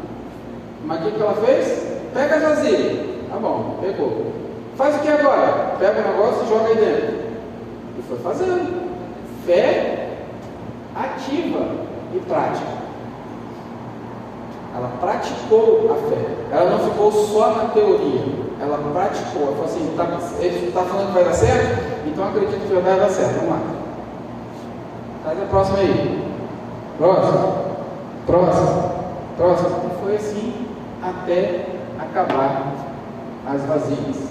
Speaker 2: Mas o que ela fez? Pega as vasilhas. Tá bom, pegou. Faz o que agora? Pega o negócio e joga aí dentro. E foi fazendo. Fé ativa e prática. Ela praticou a fé. Ela não ficou só na teoria. Ela praticou. Ela falou assim, ele está falando que vai dar certo? Então acredito que vai dar certo. Vamos lá. Traz a próxima aí. Próxima. E foi assim até acabar as vasilhas.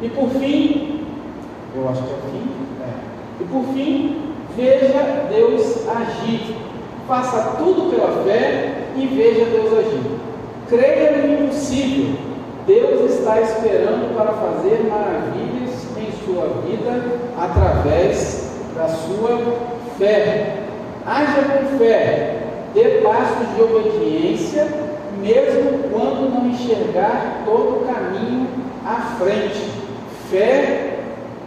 Speaker 2: E por fim, eu acho que é o fim. E por fim, veja Deus agir. Faça tudo pela fé e veja Deus agir. Creia no impossível. Deus está esperando para fazer maravilhas em sua vida através da sua fé. Haja com fé, dê passos de obediência, mesmo quando não enxergar todo o caminho à frente. Fé,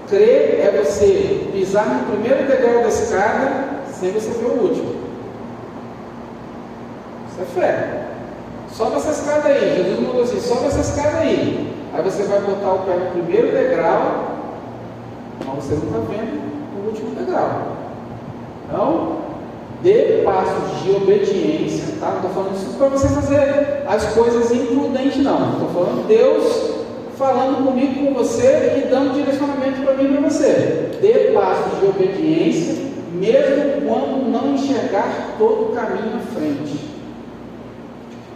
Speaker 2: crer, é você pisar no primeiro degrau da escada sem você ver o último. Isso é fé. Sobe essa escada aí. Jesus mandou assim: sobe essa escada aí. Aí você vai botar o pé no primeiro degrau, mas você não está vendo o último degrau. Então, dê passos de obediência, tá? Não estou falando isso para você fazer as coisas imprudentes, não. Estou falando Deus falando comigo, com você e dando direcionamento para mim e para você. Dê passos de obediência, mesmo quando não enxergar todo o caminho à frente.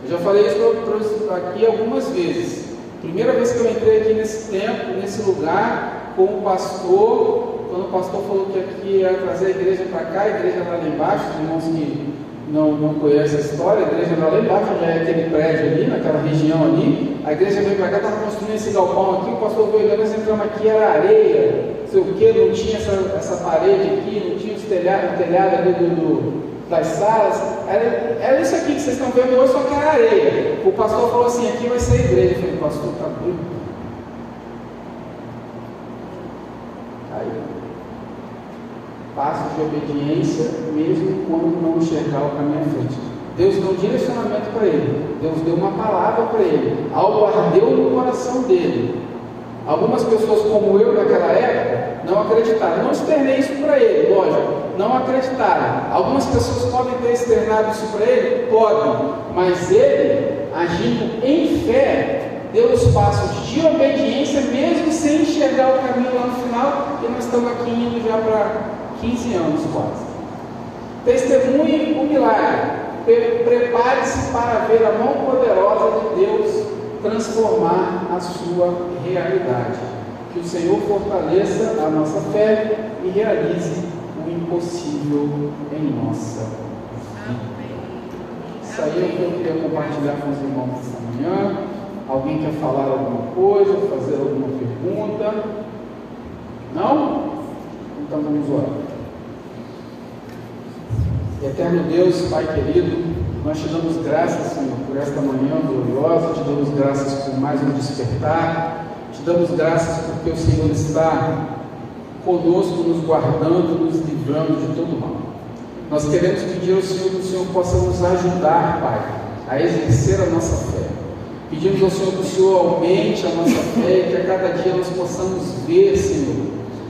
Speaker 2: Eu já falei isso aqui algumas vezes. Primeira vez que eu entrei aqui nesse templo, nesse lugar, com o pastor, quando o pastor falou que aqui ia trazer a igreja para cá, a igreja era lá embaixo, os irmãos que não conhecem a história, a igreja era lá embaixo, já é aquele prédio ali, naquela região ali, a igreja veio para cá, estava construindo esse galpão aqui, o pastor veio olhando, nós entramos aqui, era areia, não sei o que, não tinha essa parede aqui, não tinha o telhado ali das salas, era isso aqui que vocês estão vendo hoje, só que era areia. O pastor falou assim: aqui vai ser a igreja. Eu falei: pastor, está doido? Aí, passos de obediência, mesmo quando não enxergar o caminho à frente. Deus deu um direcionamento para ele, Deus deu uma palavra para ele, algo ardeu no coração dele. Algumas pessoas, como eu naquela época, não acreditaram. Não externei isso para ele, lógico, não acreditaram. Algumas pessoas podem ter externado isso para ele? Podem, mas ele, agindo em fé, deu os passos de obediência, mesmo sem enxergar o caminho lá no final, e nós estamos aqui indo já para 15 anos quase. Testemunhe o milagre. Prepare-se para ver a mão poderosa de Deus transformar a sua realidade. Que o Senhor fortaleça a nossa fé e realize o impossível em nossa vida. Isso aí é o que eu queria compartilhar com os irmãos esta manhã. Alguém quer falar alguma coisa, fazer alguma pergunta? Não? Então vamos orar. Eterno Deus, Pai querido, nós te damos graças, Senhor, por esta manhã gloriosa, te damos graças por mais um despertar, te damos graças porque o Senhor está conosco, nos guardando, nos livrando de todo mal. Nós queremos pedir ao Senhor que o Senhor possa nos ajudar, Pai, a exercer a nossa fé. Pedimos ao Senhor que o Senhor aumente a nossa fé e que a cada dia nós possamos ver, Senhor,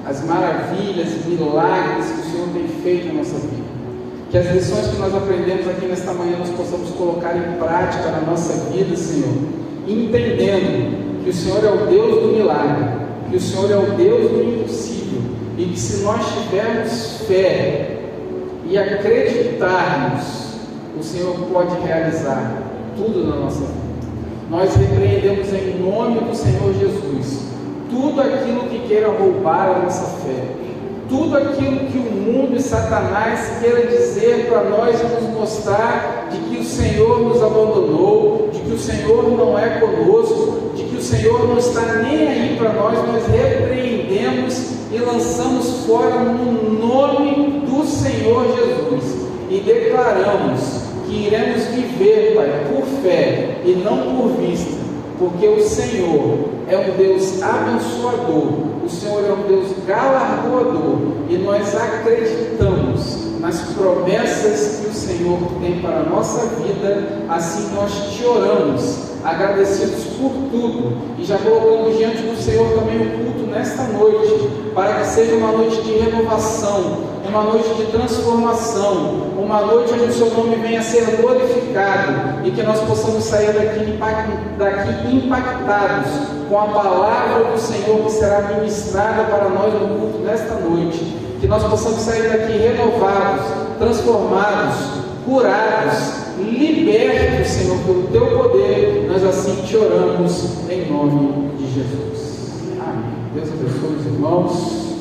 Speaker 2: as maravilhas e milagres que o Senhor tem feito na nossa vida. Que as lições que nós aprendemos aqui nesta manhã nós possamos colocar em prática na nossa vida, Senhor, entendendo que o Senhor é o Deus do milagre, que o Senhor é o Deus do impossível, e que se nós tivermos fé e acreditarmos, o Senhor pode realizar tudo na nossa vida. Nós repreendemos em nome do Senhor Jesus tudo aquilo que queira roubar a nossa fé, tudo aquilo que o mundo e Satanás queira dizer para nós e nos mostrar de que o Senhor nos abandonou, de que o Senhor não é conosco, de que o Senhor não está nem aí para nós, nós repreendemos e lançamos fora no nome do Senhor Jesus e declaramos que iremos viver, Pai, por fé e não por vista, porque o Senhor é um Deus abençoador, o Senhor é um Deus galardoador, e nós acreditamos nas promessas que o Senhor tem para a nossa vida. Assim nós te oramos, agradecidos por tudo, e já colocamos diante do Senhor também o culto nesta noite, para que seja uma noite de renovação, uma noite de transformação, uma noite onde o seu nome venha a ser glorificado, e que nós possamos sair daqui impactados com a palavra do Senhor que será ministrada para nós no culto nesta noite, que nós possamos sair daqui renovados, transformados, curados, libertos, Senhor, pelo teu poder. Nós assim te oramos em nome de Jesus. Amém. Deus abençoe os irmãos.